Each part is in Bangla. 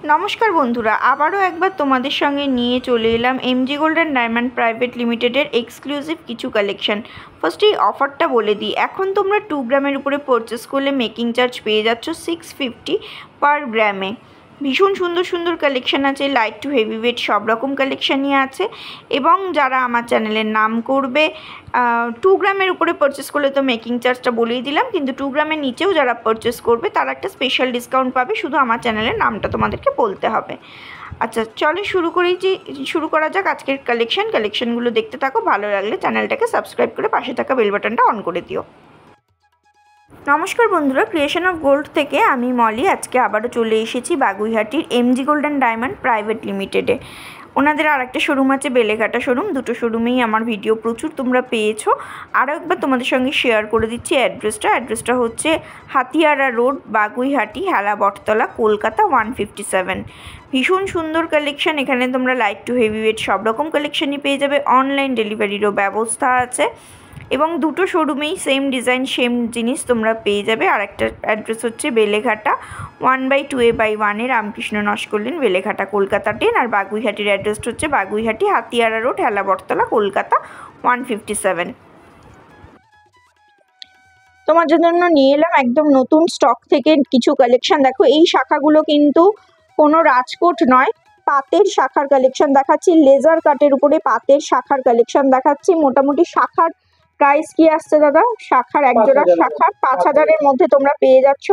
নমস্কার বন্ধুরা, আবারও একবার তোমাদের সঙ্গে নিয়ে চলে এলাম MG gold and diamond private লিমিটেডের এক্সক্লুসিভ কিছু কালেকশন। ফার্স্ট এই অফারটা বলে দিই, এখন তোমরা 2 গ্রামের উপরে পারচেস করলে মেকিং চার্জ পেয়ে যাচ্ছ 650 পার গ্রামে। ভীষণ সুন্দর সুন্দর কালেকশন আছে, লাইট টু হেভি ওয়েট সব রকম কালেকশানই আছে। এবং যারা আমার চ্যানেলের নাম করবে, 2 গ্রামের উপরে পারচেস করলে তো মেকিং চার্জটা বলেই দিলাম, কিন্তু 2 গ্রামের নিচেও যারা পারচেস করবে তারা একটা স্পেশাল ডিসকাউন্ট পাবে, শুধু আমার চ্যানেলের নামটা তোমাদেরকে বলতে হবে। আচ্ছা চলো শুরু করা যাক আজকের কালেকশনগুলো দেখতে থাকো। ভালো লাগলে চ্যানেলটাকে সাবস্ক্রাইব করে পাশে থাকা বেল বাটনটা অন করে দিও। নমস্কার বন্ধুরা, ক্রিয়েশন অফ গোল্ড থেকে আমি মলি আজকে আবারও চলে এসেছি বাগুইহাটির MG gold and diamond private লিমিটেডে। ওনাদের আর একটা শোরুম আছে বেলেঘাটা শোরুম, দুটো শোরুমেই আমার ভিডিও প্রচুর তোমরা পেয়েছো। আরও একবার তোমাদের সঙ্গে শেয়ার করে দিচ্ছি অ্যাড্রেসটা হচ্ছে হাতিয়ারা রোড, বাগুইহাটি, হেলা বটতলা, কলকাতা 157। ভীষণ সুন্দর কালেকশন, এখানে তোমরা লাইট টু হেভি ওয়েট সব রকম কালেকশনই পেয়ে যাবে। অনলাইন ডেলিভারিরও ব্যবস্থা আছে এবং দুটো শোরুমেই সেম ডিজাইন সেম জিনিস তোমরা পেয়ে যাবে। আর একটা অ্যাড্রেস হচ্ছে বেলেঘাটা 1/2A/1 রামকৃষ্ণ নস্করলিন, বেলেঘাটা, কলকাতা 10। আর বাগুইহাটির অ্যাড্রেসটা হচ্ছে বাগুইহাটি, হাতিয়ারা রোড, হেলা বটতলা, কলকাতা 157। তোমার জন্য নিয়ে এলাম একদম নতুন স্টক থেকে কিছু কালেকশন। দেখো এই শাখাগুলো কিন্তু কোনো রাজকোট নয়, পাতের শাখার কালেকশন দেখাচ্ছি। লেজার কাটের উপরে পাতের শাখার কালেকশন দেখাচ্ছি। মোটামুটি শাখার প্রাইস কি আসছে দাদা? শাখার একজোড়া শাখার 5000-এর মধ্যে তোমরা পেয়ে যাচ্ছ।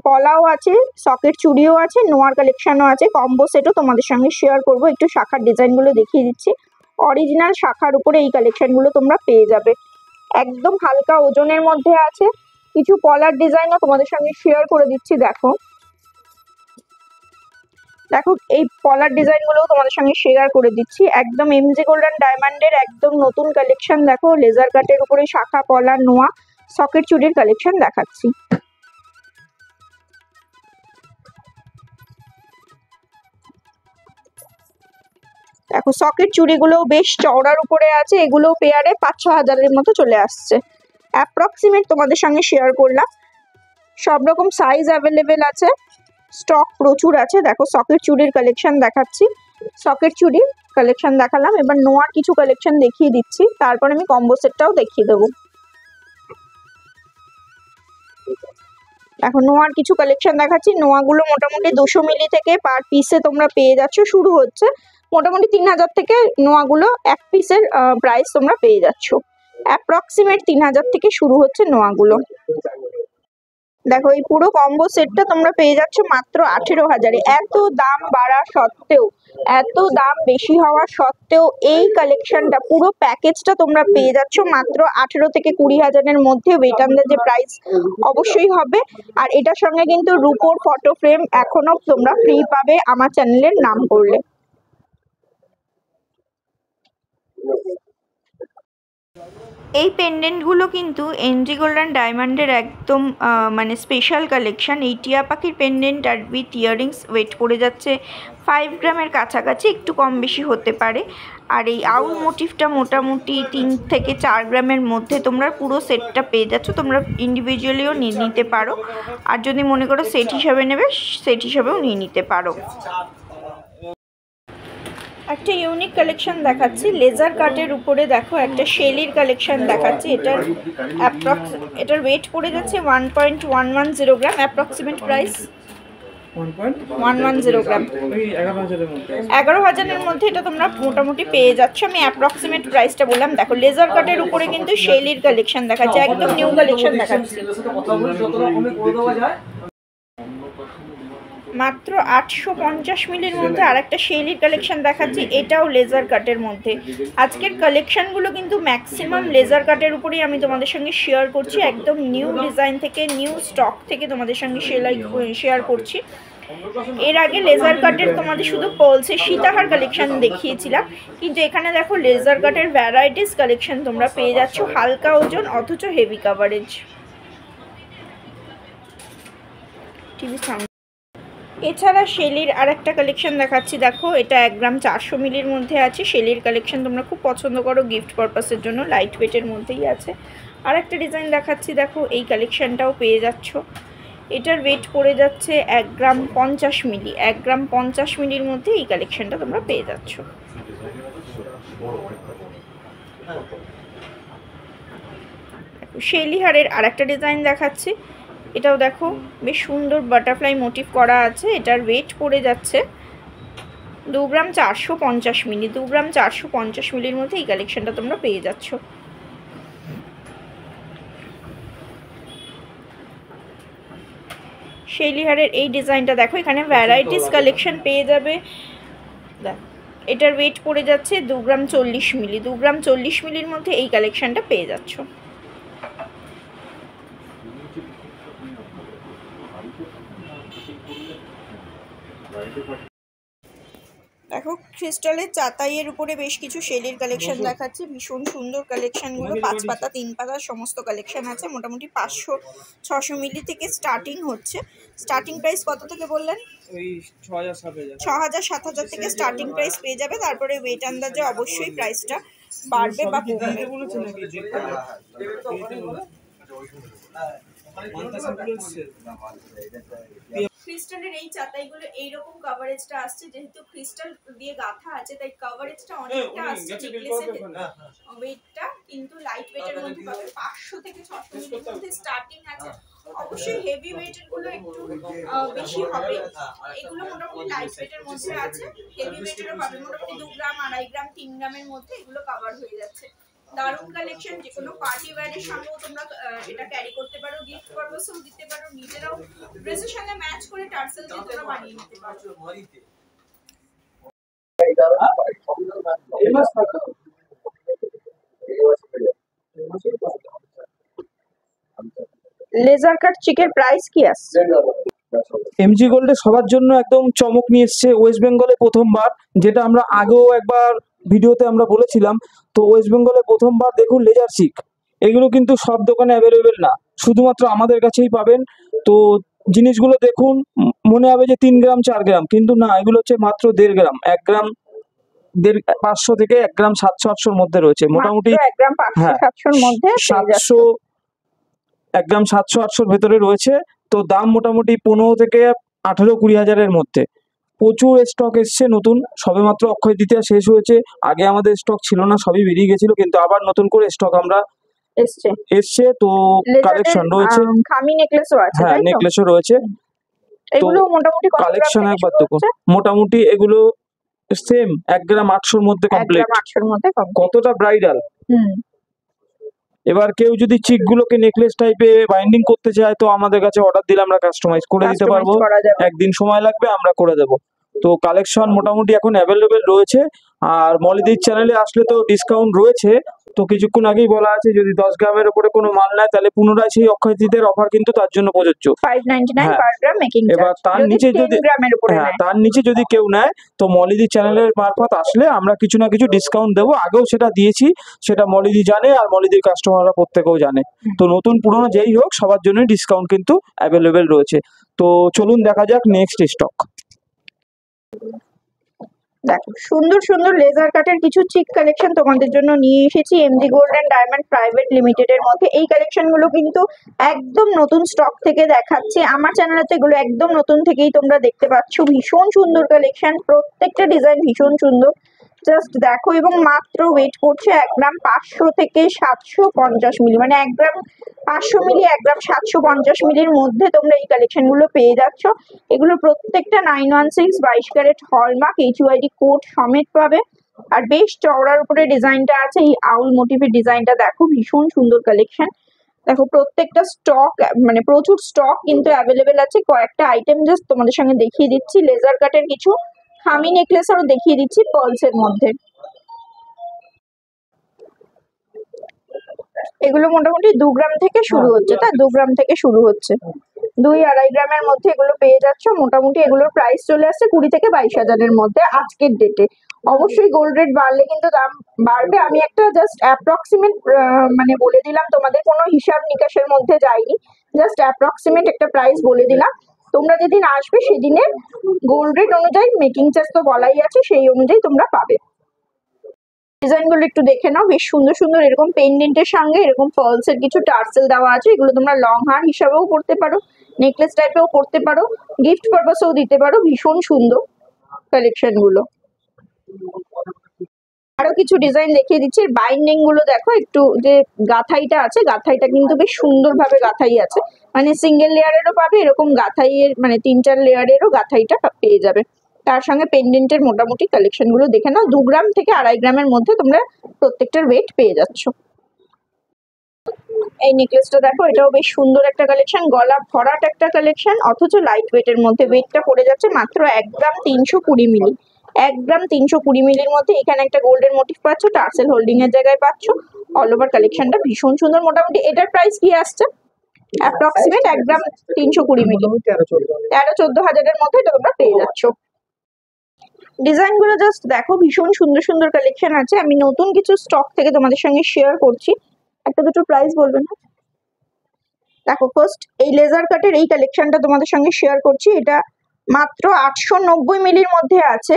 পলাও আছে, সকেট চুড়িও আছে, নোয়ার কালেকশনও আছে, কম্বো সেটও তোমাদের সঙ্গে শেয়ার করব। একটু শাখার ডিজাইনগুলো দেখিয়ে দিচ্ছি। অরিজিনাল শাখার উপরে এই কালেকশনগুলো তোমরা পেয়ে যাবে, একদম হালকা ওজনের মধ্যে আছে। কিছু পলার ডিজাইনও তোমাদের সঙ্গে শেয়ার করে দিচ্ছি। দেখো এই পলার ডিজাইনগুলোও তোমাদের সঙ্গে শেয়ার করে দিচ্ছি। একদম এমজি গোল্ড অ্যান্ড ডায়মন্ডের একদম নতুন কালেকশন। দেখো লেজার কাটের উপরে শাখা, পলা, নোয়া, সকেট চুড়ির কালেকশন দেখাচ্ছি। দেখো সকেট চুড়িগুলোও বেশ চওড়ার উপরে আছে, এগুলো পেয়ারে 5-6 হাজারের মতো চলে আসছে। অ্যাপ্রক্সিমেট তোমাদের সঙ্গে শেয়ার করলাম। সব রকম সাইজ অ্যাভেলেবেল আছে, স্টক প্রচুর আছে। দেখো সকেট চুড়ির কালেকশন দেখাচ্ছি, সকেট চুড়ির কালেকশন দেখালাম। এবার নোয়ার কিছু কালেকশন দেখিয়ে দিচ্ছি, তারপর আমি কম্বো সেটটাও দেখিয়ে দেবো। এখন নোয়ার কিছু কালেকশন দেখাচ্ছি। নোয়াগুলো মোটামুটি 200 মিলি থেকে পার পিসে তোমরা পেয়ে যাচ্ছ। শুরু হচ্ছে মোটামুটি 3000 থেকে নোয়াগুলো এক পিসের প্রাইস তোমরা পেয়ে যাচ্ছ। অ্যাপ্রক্সিমেট 3000 থেকে শুরু হচ্ছে নোয়াগুলো। দেখো এই পুরো কম্বো সেটটা তোমরা পেয়ে যাচ্ছ মাত্র 18,000-এ। এত দাম বাড়া সত্ত্বেও, এত দাম বেশি হওয়া সত্ত্বেও এই কালেকশনটা পুরো প্যাকেজটা তোমরা পেয়ে যাচ্ছ মাত্র 18 থেকে 20,000-এর মধ্যে। ওয়েট আন্দাজে প্রাইস অবশ্যই হবে। আর এটার সঙ্গে কিন্তু রুপোর ফটো ফ্রেম এখনো তোমরা ফ্রি পাবে আমার চ্যানেলের নাম করলে। এই পেন্ডেন্টগুলো কিন্তু এমজি গোল্ড অ্যান্ড ডায়মন্ডের একদম মানে স্পেশাল কালেকশান। এই টিয়া পাখির পেন্ডেন্ট আর উইথ ইয়াররিংস ওয়েট পড়ে যাচ্ছে 5 গ্রামের কাছাকাছি, একটু কম বেশি হতে পারে। আর এই আউল মোটিভটা মোটামুটি 3 থেকে 4 গ্রামের মধ্যে তোমরা পুরো সেটটা পেয়ে যাচ্ছ। তোমরা ইন্ডিভিজুয়ালিও নিয়ে নিতে পারো, আর যদি মনে করো সেট হিসাবে নেবে সেট হিসাবেও নিয়ে নিতে পারো। একটা ইউনিক কালেকশন দেখাচ্ছি লেজার কাটের উপরে। দেখো একটা শেলির কালেকশন দেখাচ্ছি। এটার ওয়েট পড়ে যাচ্ছে 1.110 গ্রাম। অ্যাপ্রক্সিমেট প্রাইস 110 গ্রাম, 11,000-এর মধ্যে এটা তোমরা মোটামুটি পেয়ে যাচ্ছ। আমি অ্যাপ্রক্সিমেট প্রাইসটা বললাম। দেখো লেজার কাটের উপরে কিন্তু শেলির কালেকশন দেখাচ্ছে, একদম নিউ কালেকশন দেখাচ্ছি। মাত্র 850 মিলির মধ্যে আর একটা শেলির কালেকশন দেখাচ্ছি, এটাও লেজার কাটের মধ্যে। আজকের কালেকশনগুলো কিন্তু ম্যাক্সিমাম লেজার কাটের উপরেই আমি তোমাদের সঙ্গে শেয়ার করছি। একদম নিউ ডিজাইন থেকে, নিউ স্টক থেকে তোমাদের সঙ্গে শেয়ার করছি। এর আগে লেজার কাটের তোমাদের শুধু পলসে সীতাহার কালেকশন দেখিয়েছিলাম, কিন্তু এখানে দেখো লেজার কাটের ভ্যারাইটিস কালেকশন তোমরা পেয়ে যাচ্ছ, হালকা ওজন অথচ হেভি কাভারেজ। এছাড়া শেলির আর একটা কালেকশন দেখাচ্ছি। দেখো এটা 1 গ্রাম 400 মিলির মধ্যে আছে। শেলির কালেকশন তোমরা খুব পছন্দ করো গিফট পারপাসের জন্য, লাইট ওয়েটের মধ্যেই আছে। আর একটা ডিজাইন দেখাচ্ছি, দেখো এই কালেকশনটাও পেয়ে যাচ্ছ। এটার ওয়েট পড়ে যাচ্ছে 1 গ্রাম 50 মিলি। 1 গ্রাম 50 মিলির মধ্যে এই কালেকশনটা তোমরা পেয়ে যাচ্ছ। শেলি হারের আর একটা ডিজাইন দেখাচ্ছি। এটাও দেখো বেশ সুন্দর বাটারফ্লাই মোটিভ করা আছে। এটার ওয়েট পড়ে যাচ্ছে 2 গ্রাম 450 মিলি। 2 গ্রাম 450 মিলির মধ্যে এই কালেকশনটা তোমরা পেয়ে যাচ্ছ। শেলি হারের এই ডিজাইনটা দেখো, এখানে ভ্যারাইটিস কালেকশন পেয়ে যাবে। এটার ওয়েট পড়ে যাচ্ছে 2 গ্রাম 40 মিলি। 2 গ্রাম 40 মিলির মধ্যে এই কালেকশনটা পেয়ে যাচ্ছ। দেখো ক্রিস্টালের চাতাইয়ের উপরে বেশ কিছু শেলির কালেকশন দেখাচ্ছে। ভীষণ সুন্দর কালেকশনগুলো, 5 পাতা 3 পাতার সমস্ত কালেকশন আছে। মোটামুটি 500-600 মিলি থেকে স্টার্টিং হচ্ছে। স্টার্টিং প্রাইস কত থেকে বললেন? ওই 6000-7000 থেকে স্টার্টিং প্রাইস পেয়ে যাবে। তারপরে ওয়েট আন্দাজে অবশ্যই প্রাইসটা বাড়বে বা কমবে। ক্রিস্টালের এই চাতাইগুলো এইরকম কভারেজটা আসছে, যেহেতু ক্রিস্টাল দিয়ে গাঁথা আছে তাই কভারেজটা অনেকটা আসছে। নেকলেসের ওয়েটটা কিন্তু লাইট ওয়েটের মধ্যে পাবে। 500 থেকে 600 মিলির মধ্যে স্টার্টিং আছে। অবশ্যই হেভি ওয়েটের গুলো একটু বেশি হবে। এগুলো মোটামুটি লাইট ওয়েটের মধ্যে আছে। হেভি ওয়েটেরও পাবে মোটামুটি 2 গ্রাম 2.5 গ্রাম 3 গ্রামের মধ্যে এগুলো কভার হয়ে যাচ্ছে। দারুণ কালেকশন, যে কোনো পার্টি ওয়্যারের সঙ্গেও তোমরা এটা ক্যারি করতে পারো, গিফট পারপাসেও দিতে পারো, নিজেরাও ড্রেসের সঙ্গে ম্যাচ করে টার্সেল দিয়ে তোমরা বানিয়ে নিতে পারো। লেজার কাট চিকের প্রাইস কি আসছে? এমজি গোল্ডে সবার জন্য একদম চমক নিয়ে এসছে ওয়েস্ট বেঙ্গলে প্রথমবার, যেটা আমরা আগেও একবার ভিডিওতে আমরা বলেছিলাম। তো ওয়েস্ট বেঙ্গলে প্রথমবার দেখুন লেজার চিক, এগুলো কিন্তু সব দোকানে অ্যাভেলেবেল না, শুধুমাত্র আমাদের কাছেই পাবেন। তো জিনিসগুলো দেখুন, মনে হবে যে 3 গ্রাম 4 গ্রাম, কিন্তু না, এগুলো হচ্ছে মাত্র 1.5 গ্রাম। 1 গ্রাম 500 থেকে 1 গ্রাম 700-800-র মধ্যে রয়েছে মোটামুটি। 1 গ্রাম 500-700-র মধ্যে 700, 1 গ্রাম 700-800-র ভেতরে রয়েছে। তো দাম মোটামুটি 15 থেকে 18-20 হাজারের মধ্যে। প্রচুর স্টক এসছে নতুন, সবেমাত্র অক্ষয় তৃতীয়া শেষ হয়েছে। আগে আমাদের স্টক ছিল না, সবই বেরিয়ে গেছিল, কিন্তু আবার নতুন করে স্টক আমরা এসছে। তো কালেকশন রয়েছে, খামি নেকলেসও আছে। হ্যাঁ নেকলেসও রয়েছে। এগুলো মোটামুটি কত গ্রাম কালেকশন থেকে একবার শুরু দেখুন, হচ্ছে? মোটামুটি এগুলো সেম 1 গ্রাম 800-র মধ্যে 1 কমপ্লিট। গ্রাম 800-র মধ্যে কমপ্লিট। কতটা ব্রাইডাল। এবার কেউ যদি চিক গুলোকে নেকলেস টাইপে বাইন্ডিং করতে চায়, তো আমাদের কাছে অর্ডার দিলে আমরা কাস্টমাইজ করে দিতে পারবো। একদিন সময় লাগবে, আমরা করে দেবো। তো কালেকশন মোটামুটি এখন অ্যাভেলেবেল রয়েছে। আর মলিদির চ্যানেলে আসলে তো ডিসকাউন্ট রয়েছে। তো কিছুক্ষণ আগেই বলা আছে, যদি 10 গ্রামের উপরে কোনো মাল নেয় তাহলে পুনরায় সেই অক্ষয় তৃতীয়ার অফার কিন্তু তার জন্য প্রযোজ্য। 599 পার গ্রাম মেকিং চার্জ। এবার তার নিচে যদি তার নিচে যদি কেউ নেয়, তো মলিদি চ্যানেলের মারফত আসলে আমরা কিছু না কিছু ডিসকাউন্ট দেবো। আগেও সেটা দিয়েছি, সেটা মলিদি জানে আর মলিদির কাস্টমাররা প্রত্যেকেও জানে। তো নতুন পুরনো যেই হোক, সবার জন্য ডিসকাউন্ট কিন্তু অ্যাভেলেবেল রয়েছে। তো চলুন দেখা যাক নেক্সট স্টক। দেখো সুন্দর সুন্দর লেজার কাটের কিছু চিক কালেকশন তোমাদের জন্য নিয়ে এসেছি MG gold and diamond private লিমিটেডের মধ্যে। এই কালেকশনগুলো কিন্তু একদম নতুন স্টক থেকে দেখাচ্ছি। আমার চ্যানেলে তো এগুলো একদম নতুন থেকেই তোমরা দেখতে পাচ্ছ। ভীষণ সুন্দর কালেকশন, প্রত্যেকটা ডিজাইন ভীষণ সুন্দর। জাস্ট দেখো, এবং মাত্র ওয়েট করছে 1 গ্রাম 500 থেকে 750 মিলি, মানে 1 গ্রাম 500 মিলি 1 গ্রাম 750 মিলির মধ্যে তোমরা এই কালেকশনগুলো পেয়ে যাচ্ছ। এগুলো প্রত্যেকটা 916 22 ক্যারেট হলমার্ক HUID কোড সমেত পাবে। আর বেশ চওড়ার উপরে ডিজাইনটা আছে, এই আউল মোটিভের ডিজাইনটা দেখো, ভীষণ সুন্দর কালেকশন। দেখো প্রত্যেকটা স্টক, মানে প্রচুর স্টক কিন্তু অ্যাভেলেবেল আছে। কয়েকটা আইটেম জাস্ট তোমাদের সঙ্গে দেখিয়ে দিচ্ছি। লেজার কাটের কিছু খামি নেকলেস আরও দেখিয়ে দিচ্ছি পার্লসের মধ্যে। এগুলো মোটামুটি 2 গ্রাম থেকে শুরু হচ্ছে, তা 2 গ্রাম থেকে শুরু হচ্ছে। 2-2.5 গ্রামের মধ্যে এগুলো পেয়ে যাচ্ছ। মোটামুটি এগুলোর প্রাইস চলে আসছে 20 থেকে 22 হাজারের মধ্যে আজকের ডেটে। অবশ্যই গোল্ড রেট বাড়লে কিন্তু দাম বাড়বে। আমি একটা জাস্ট অ্যাপ্রক্সিমেট মানে বলে দিলাম তোমাদের, কোনো হিসাব নিকাশের মধ্যে যাইনি, জাস্ট অ্যাপ্রক্সিমেট একটা প্রাইস বলে দিলাম। তোমরা যেদিন আসবে সেদিনের গোল্ড রেট অনুযায়ী মেকিং চার্জ তো বলাই আছে, সেই অনুযায়ী তোমরা পাবে। ডিজাইনগুলো একটু দেখে নাও, বেশ সুন্দর সুন্দর। এরকম পেন্ডেন্টের সঙ্গে এরকম পার্লসের কিছু টার্সেল দেওয়া আছে। এগুলো তোমরা লং হার হিসাবেও করতে পারো, নেকলেস টাইপেও করতে পারো, গিফট পারপাসেও দিতে পারো। ভীষণ সুন্দর কালেকশন গুলো। আরো কিছু ডিজাইন দেখিয়ে দিচ্ছি। বাইন্ডিং গুলো দেখো, একটু যে গাথাইটা আছে, গাথাইটা কিন্তু বেশ সুন্দর ভাবে গাথাই আছে, মানে সিঙ্গেল লেয়ারেরও পাবে, এরকম গাথাইয়ের মানে 3-4 লেয়ারেরও গাথাইটা পেয়ে যাবে। তার সঙ্গে পেন্ডেন্টের মোটামুটি কালেকশন গুলো দেখে নাও। 2 গ্রাম থেকে 2.5 গ্রামের মধ্যে তোমরা প্রত্যেকটার ওয়েট পেয়ে যাচ্ছ। এই নেকলেসটা দেখো, এটাও বেশ সুন্দর একটা কালেকশন, গলা ভরাট একটা কালেকশন, অথচ লাইট ওয়েটের মধ্যে। ওয়েটটা পড়ে যাচ্ছে মাত্র 1 গ্রাম 320 মিলি। 1 গ্রাম 320 মিলির মধ্যে এখানে একটা গোল্ডের মোটিভ পাচ্ছ, টার্সেল হোল্ডিং এর জায়গায় পাচ্ছ। অল ওভার কালেকশনটা ভীষণ সুন্দর। মোটামুটি এটার প্রাইস কি আসছে? অ্যাপ্রক্সিমেট 1 গ্রাম 320 মিলি 13-14 হাজারের মধ্যে এটা তোমরা পেয়ে যাচ্ছ। ডিজাইন গুলো জাস্ট দেখো, ভীষণ সুন্দর সুন্দর কালেকশন আছে। আমি নতুন কিছু স্টক থেকে তোমাদের সঙ্গে শেয়ার করছি। একটা দুটো প্রাইস বলবে না? দেখো, ফার্স্ট এই লেজার কাটের এই কালেকশনটা তোমাদের সঙ্গে শেয়ার করছি। এটা মাত্র 890 মিলির মধ্যে আছে,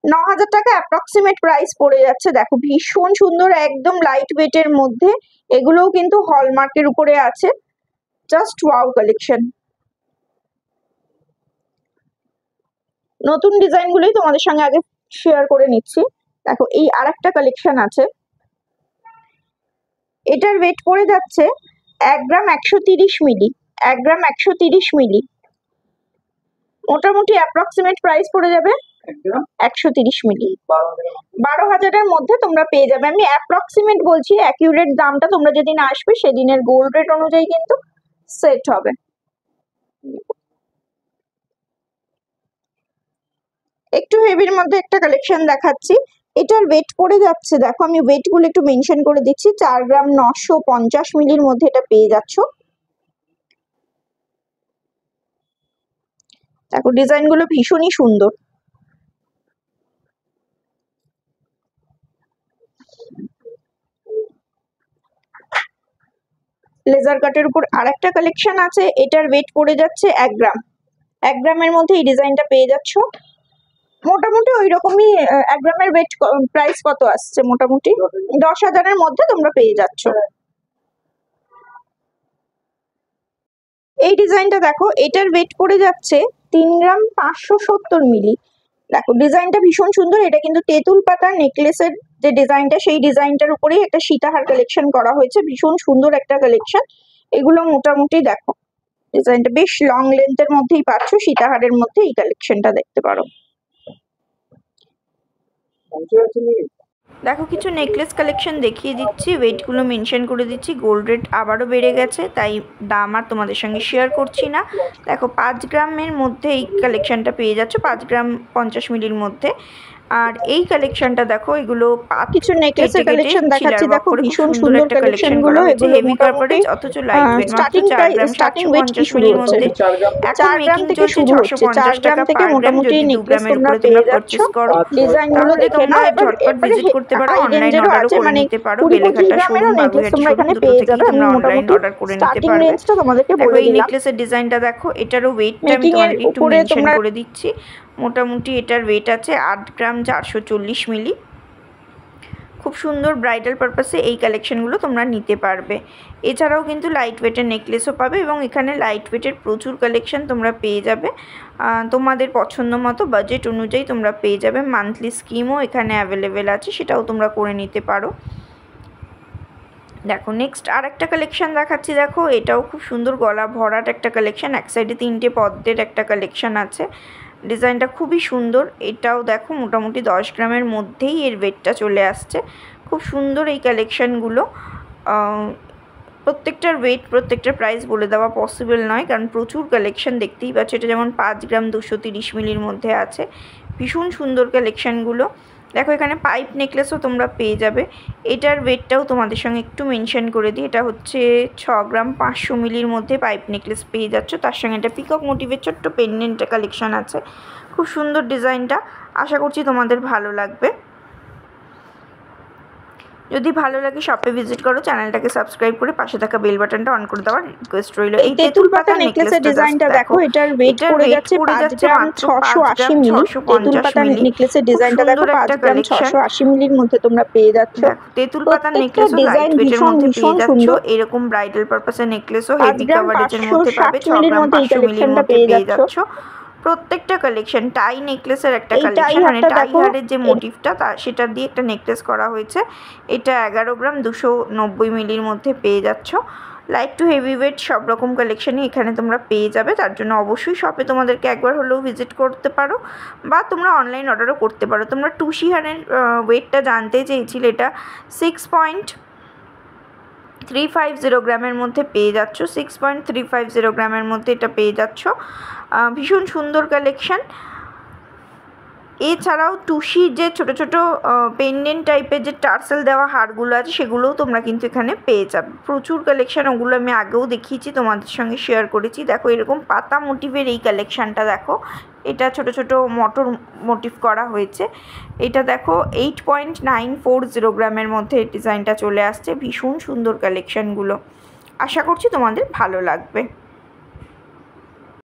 9,000 টাকা অ্যাপ্রক্সিমেট প্রাইস পড়ে যাচ্ছে। দেখো, ভীষণ সুন্দর, একদম লাইট ওয়েটের মধ্যে। এগুলোও কিন্তু হলমার্কের উপরে আছে। Just wow collection. নতুন ডিজাইন গুলোই তোমাদের সঙ্গে আগে শেয়ার করে নিচ্ছি। দেখো, এই আরেকটা কালেকশন আছে, এটার ওয়েট পড়ে যাচ্ছে 1 গ্রাম 130 মিলি। 1 গ্রাম 130 মিলি, মোটামুটি অ্যাপ্রক্সিমেট প্রাইস পড়ে যাবে 130 মিলি 12,000-এর মধ্যে তোমরা পেয়ে যাবে। আমি অ্যাপ্রক্সিমেট বলছি, অ্যাকিউরেট দামটা তোমরা যেদিন আসবে সেদিনের গোল্ড রেট অনুযায়ী কিন্তু সেট হবে। একটু হেভির মধ্যে একটা কালেকশন দেখাচ্ছি। এটার ওয়েট পড়ে যাচ্ছে, দেখো আমি ওয়েট গুলো একটু মেনশন করে দিচ্ছি, 4 গ্রাম 950 মিলির মধ্যে এটা পেয়ে যাচ্ছ। দেখো, ডিজাইন গুলো ভীষণই সুন্দর। লেজার কাটের উপর আরেকটা কালেকশন আছে, এটার ওয়েট পড়ে যাচ্ছে 1 গ্রাম। 1 গ্রামের মধ্যে এই ডিজাইনটা পেয়ে যাচ্ছ। মোটামুটি ওই রকমই 1 গ্রামের ওয়েট। প্রাইস কত আসছে? মোটামুটি 10,000-এর মধ্যে তোমরা পেয়ে যাচ্ছ। এই ডিজাইনটা দেখো, এটার ওয়েট পড়ে যাচ্ছে 3 গ্রাম 570 মিলি। দেখো, ডিজাইনটা ভীষণ সুন্দর। এটা কিন্তু তেঁতুল পাতার নেকলেসের যে ডিজাইনটা, সেই ডিজাইনটার উপরেই একটা সীতাহার কালেকশন করা হয়েছে। ভীষণ সুন্দর একটা কালেকশন। এগুলো মোটামুটি দেখো, ডিজাইনটা বেশ লং লেন্থের মধ্যেই পাচ্ছ। সীতাহারের মধ্যে এই কালেকশনটা দেখতে পারো। দেখো, কিছু নেকলেস কালেকশন দেখিয়ে দিচ্ছি, ওয়েটগুলো মেনশন করে দিচ্ছি। গোল্ড রেট আবারও বেড়ে গেছে, তাই দাম আর তোমাদের সঙ্গে শেয়ার করছি না। দেখো, 5 গ্রামের মধ্যে এই কালেকশনটা পেয়ে যাচ্ছ, 5 গ্রাম 50 মিলির মধ্যে। আর এই কালেকশনটা দেখো, এগুলো কিছু নেকলেসের কালেকশন দেখাচ্ছি। দেখো, ভীষণ সুন্দর কালেকশন গুলো। এগুলো হেভি কর্পোরেট, অথচ লাইট ওয়েট। মাত্র 4 গ্রাম 750 মিলির মধ্যে। এখন মেকিং চলছে 650 টাকা পার গ্রাম। যদি 2 গ্রামের উপরে তোমরা পারচেজ করো, ডিজাইন গুলো দেখে নাও। ঝটপট ভিজিট করতে পারো, অনলাইন অর্ডারও করে নিতে পারো। বেলেঘাটা শোরুম বাবুঘাট শোরুম দুটো থেকে তোমরা অনলাইন অর্ডার করে নিতে পারবে। দেখো, এই নেকলেসের ডিজাইনটা দেখো, এটারও ওয়েটটা আমি তোমাদেরকে একটু মেনশন করে দিচ্ছি। মোটামুটি এটার ওয়েট আছে 8 গ্রাম 440 মিলি। খুব সুন্দর, ব্রাইডাল পারপাসে এই কালেকশনগুলো তোমরা নিতে পারবে। এছাড়াও কিন্তু লাইট ওয়েটের নেকলেসও পাবে, এবং এখানে লাইট ওয়েটের প্রচুর কালেকশন তোমরা পেয়ে যাবে। তোমাদের পছন্দ মতো বাজেট অনুযায়ী তোমরা পেয়ে যাবে। মান্থলি স্কিমও এখানে অ্যাভেলেবেল আছে, সেটাও তোমরা করে নিতে পারো। দেখো, নেক্সট আর একটা কালেকশন দেখাচ্ছি। দেখো, এটাও খুব সুন্দর, গলা ভরাট একটা কালেকশন। এক সাইডে 3টে পদ্মের একটা কালেকশন আছে। ডিজাইনটা খুবই সুন্দর। এটাও দেখো, মোটামুটি 10 গ্রামের মধ্যেই এর ওয়েটটা চলে আসছে। খুব সুন্দর এই কালেকশানগুলো। প্রত্যেকটার ওয়েট, প্রত্যেকটার প্রাইস বলে দেওয়া পসিবল নয়, কারণ প্রচুর কালেকশন দেখতেই পাচ্ছ। এটা যেমন 5 গ্রাম 230 মিলির মধ্যে আছে। ভীষণ সুন্দর কালেকশানগুলো। দেখো, এখানে পাইপ নেকলেসও তোমরা পেয়ে যাবে। এটার ওয়েটটাও তোমাদের সঙ্গে একটু মেনশন করে দিই। এটা হচ্ছে 6 গ্রাম 500 মিলির মধ্যে পাইপ নেকলেস পেয়ে যাচ্ছ। তার সঙ্গে একটা পিকক মোটিভের ছোট্ট পেন্ডেন্ট কালেকশান আছে। খুব সুন্দর ডিজাইনটা, আশা করছি তোমাদের ভালো লাগবে। যদি ভালো লাগে শপে ভিজিট করো, চ্যানেলটাকে সাবস্ক্রাইব করে পাশে থাকা বেল বাটনটা অন করে দেওয়ার রিকোয়েস্ট রইল। এই তেঁতুল পাতা নেকলেসের ডিজাইনটা দেখো, এটার ওয়েট পড়ে যাচ্ছে 5 গ্রাম 680 মিলি। তেঁতুল পাতা নেকলেসের ডিজাইনটা দেখো 5 গ্রাম 680 মিলির মধ্যে তোমরা পেয়ে যাচ্ছ। তেঁতুল পাতার নেকলেসও লাইট ওয়েটের মধ্যে পেয়ে যাচ্ছ। এরকম ব্রাইডাল পারপাসের নেকলেসও হেভি কভারেজের মধ্যে পাবে, 6 গ্রাম 500 মিলির মধ্যে পেয়ে যাচ্ছ। প্রত্যেকটা কালেকশন টাই নেকলেসের একটা কালেকশন, মানে টাই হারের যে মোটিভটা সেটা দিয়ে একটা নেকলেস করা হয়েছে। এটা 11 গ্রাম 290 মিলির মধ্যে পেয়ে যাচ্ছ। লাইট টু হেভি ওয়েট সব রকম কালেকশনই এখানে তোমরা পেয়ে যাবে। তার জন্য অবশ্যই শপে তোমাদেরকে একবার হলেও ভিজিট করতে পারো, বা তোমরা অনলাইন অর্ডারও করতে পারো। তোমরা টুসি হারের ওয়েটটা জানতে চেয়েছিলে, এটা 6.350 গ্রামের মধ্যে পেয়ে যাচ্ছ। 6.350 গ্রামের মধ্যে এটা পেয়ে যাচ্ছ। ভীষণ সুন্দর কালেকশান। এছাড়াও টুসির যে ছোট ছোট পেন্ডেন্ট টাইপের যে টার্সেল দেওয়া হারগুলো আছে সেগুলোও তোমরা কিন্তু এখানে পেয়ে যাবে। প্রচুর কালেকশান, ওগুলো আমি আগেও দেখিয়েছি, তোমাদের সঙ্গে শেয়ার করেছি। দেখো এরকম পাতা মোটিভের এই কালেকশানটা দেখো, এটা ছোট ছোট মটর মোটিভ করা হয়েছে। এটা দেখো 8.940 গ্রামের মধ্যে এই ডিজাইনটা চলে আসছে। ভীষণ সুন্দর কালেকশানগুলো, আশা করছি তোমাদের ভালো লাগবে।